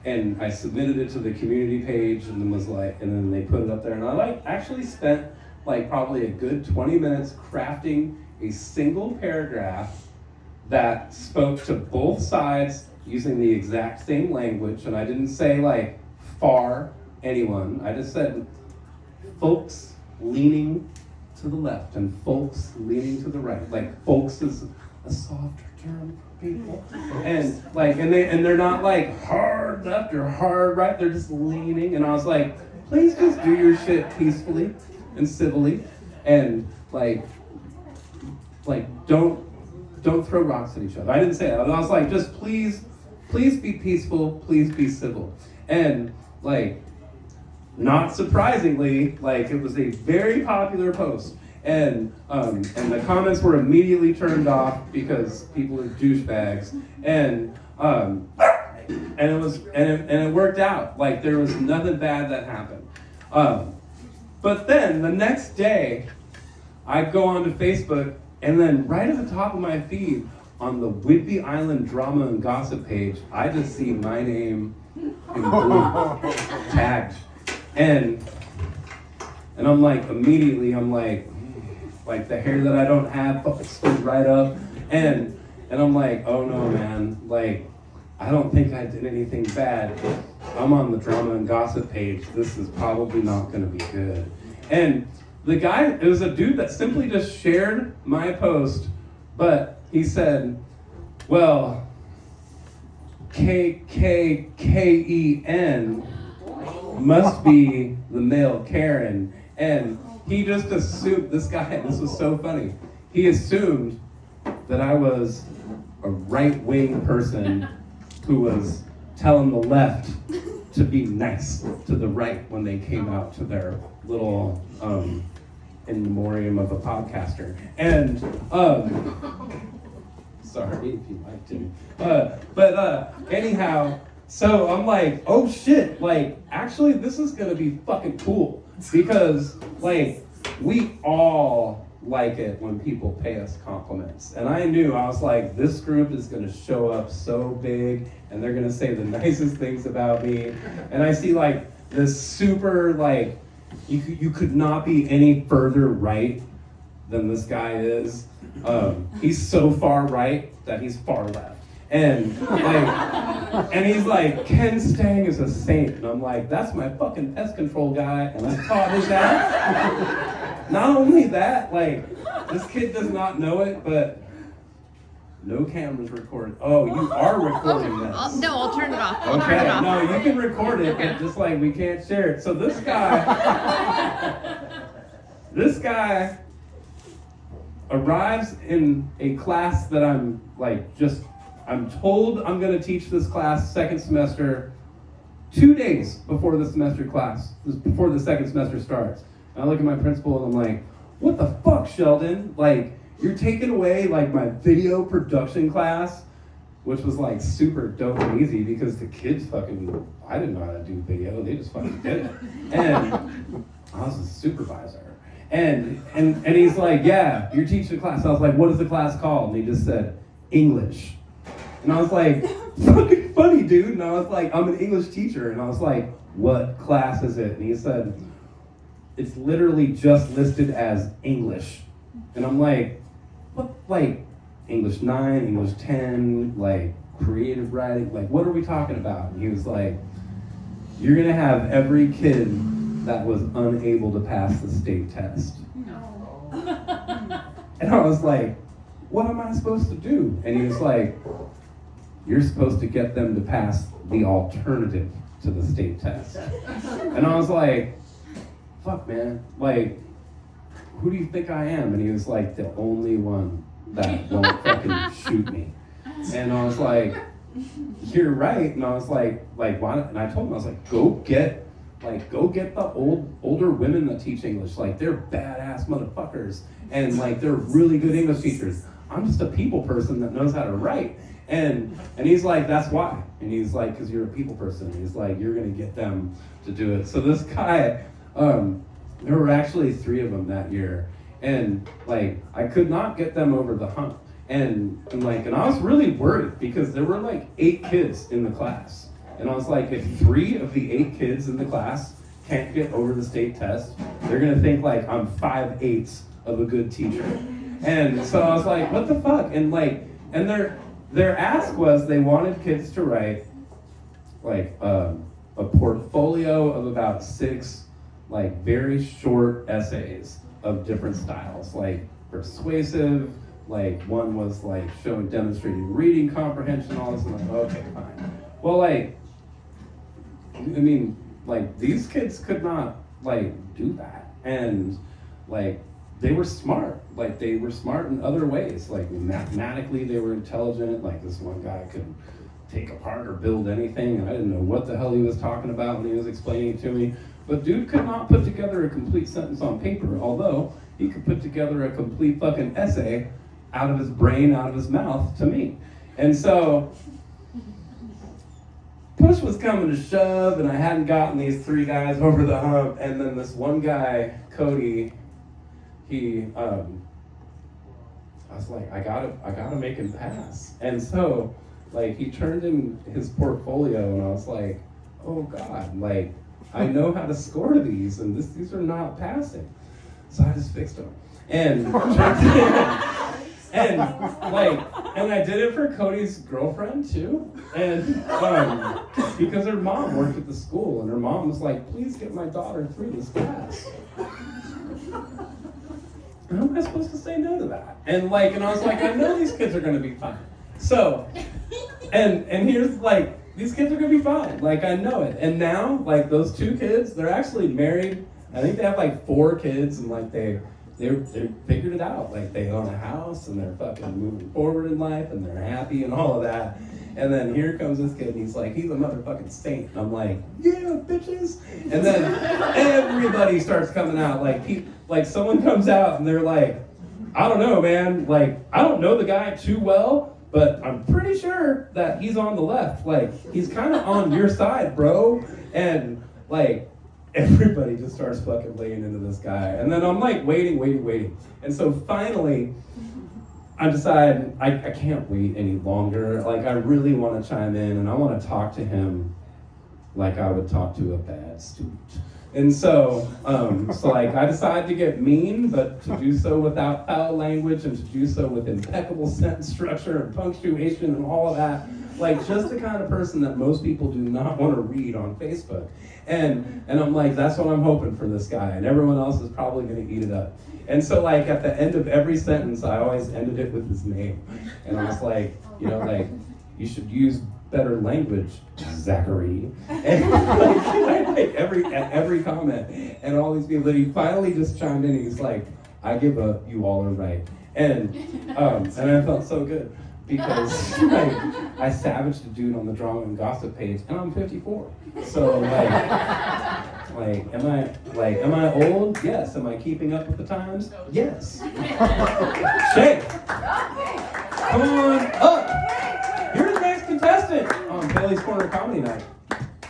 and I submitted it to the community page, and then was like, and then they put it up there, and I like actually spent like probably a good 20 minutes crafting a single paragraph that spoke to both sides using the exact same language, and I didn't say like for anyone. I just said folks leaning to the left and folks leaning to the right. Like folks is a softer term for people, and like and they're not like hard left or hard right. They're just leaning, and I was like, please just do your shit peacefully and civilly, and like don't throw rocks at each other. I didn't say that. I was like, just please be peaceful, please be civil. And like, not surprisingly, like it was a very popular post. And the comments were immediately turned off because people are douchebags. And it worked out. Like there was nothing bad that happened. But then the next day, I go onto Facebook, and then right at the top of my feed, on the Whidbey Island Drama and Gossip page, I just see my name in blue, tagged. And I'm like, immediately, I'm like the hair that I don't have stood right up. And I'm like, oh no, man, like, I don't think I did anything bad. I'm on the Drama and Gossip page. This is probably not gonna be good. And the guy, it was a dude that simply just shared my post, but he said, well, KKKEN must be the male Karen. And he just assumed, this was so funny. He assumed that I was a right-wing person who was telling the left to be nice to the right when they came out to their little in memoriam of a podcaster. And sorry if you liked him. But anyhow, so I'm like, oh shit, like actually this is gonna be fucking cool. Because like we all like it when people pay us compliments. And I knew, I was like, this group is gonna show up so big and they're gonna say the nicest things about me. And I see like this super like, you could not be any further right than this guy is. He's so far right that he's far left. And he's like, Ken Stang is a saint. And I'm like, that's my fucking pest control guy, and I taught his ass. Not only that, like, this kid does not know it, but no cameras recorded. Oh, you are recording this. No, I'll turn it off. Okay, no, you can record it, but just like we can't share it. So this guy arrives in a class that I'm told I'm gonna teach this class second semester 2 days before the before the second semester starts. And I look at my principal and I'm like, what the fuck, Sheldon? Like, you're taking away like my video production class, which was like super dope and easy because the kids I didn't know how to do video, they just fucking did it. And I was a supervisor. And he's like, yeah, you're teaching a class. I was like, what is the class called? And he just said, English. And I was like, fucking funny, dude. And I was like, I'm an English teacher. And I was like, what class is it? And he said, it's literally just listed as English. And I'm like, what, like, English 9, English 10, like, creative writing, like, what are we talking about? And he was like, you're gonna have every kid that was unable to pass the state test. No. And I was like, what am I supposed to do? And he was like, you're supposed to get them to pass the alternative to the state test. And I was like, fuck, man, like, who do you think I am? And he was like, the only one that won't fucking shoot me. And I was like, you're right. And I was like, why not? And I told him, I was like, go get the older women that teach English. Like, they're badass motherfuckers. And like, they're really good English teachers. I'm just a people person that knows how to write. And he's like, that's why. And he's like, because you're a people person. He's like, you're gonna get them to do it. So this guy, there were actually 3 of them that year. And like, I could not get them over the hump. And I was really worried because there were like 8 kids in the class. And I was like, if 3 of the 8 kids in the class can't get over the state test, they're gonna think like I'm 5/8 of a good teacher. And so I was like, what the fuck? And like, and their ask was they wanted kids to write like a portfolio of about 6 like very short essays of different styles, like persuasive, like one was like showing demonstrating reading comprehension, all this. And I'm like, okay, fine. Well, like, I mean, like these kids could not like do that, and like they were smart. Like they were smart in other ways. Like mathematically, they were intelligent. Like this one guy could take apart or build anything, and I didn't know what the hell he was talking about when he was explaining it to me. But dude could not put together a complete sentence on paper, although he could put together a complete fucking essay out of his brain, out of his mouth to me. And so push was coming to shove, and I hadn't gotten these 3 guys over the hump, and then this one guy, Cody, he I was like, I gotta make him pass. And so like he turned in his portfolio, and I was like, oh God, like I know how to score these, and these are not passing. So I just fixed them. And and I did it for Cody's girlfriend too. And because her mom worked at the school, and her mom was like, please get my daughter through this class. How am I supposed to say no to that? And I was like, I know these kids are gonna be fine. So, and here's like, these kids are gonna be fine. Like, I know it. And now, like, those 2 kids, they're actually married. I think they have like 4 kids, and like they figured it out. Like they own a house, and they're fucking moving forward in life, and they're happy and all of that. And then here comes this kid, and he's like, he's a motherfucking saint. And I'm like, yeah, bitches. And then everybody starts coming out. Like someone comes out, and they're like, I don't know, man. Like, I don't know the guy too well, but I'm pretty sure that he's on the left. Like, he's kind of on your side, bro. And like, everybody just starts fucking laying into this guy. And then I'm like waiting. And so finally, I decide I can't wait any longer. Like, I really want to chime in, and I want to talk to him like I would talk to a bad student. And so I decided to get mean, but to do so without foul language, and to do so with impeccable sentence structure and punctuation and all of that. Like, just the kind of person that most people do not want to read on Facebook. And I'm like, that's what I'm hoping for this guy, and everyone else is probably going to eat it up. And so like at the end of every sentence, I always ended it with his name. And I was like, you should use better language, Zachary. And like every comment, and all these people, that he finally just chimed in. He's like, I give up, you all are right. And I felt so good, because I savaged a dude on the Drama and Gossip page, and I'm 54. So am I old? Yes. Am I keeping up with the times? Yes. Shay, come on up. You're the next contestant on Bailey's Corner Comedy Night.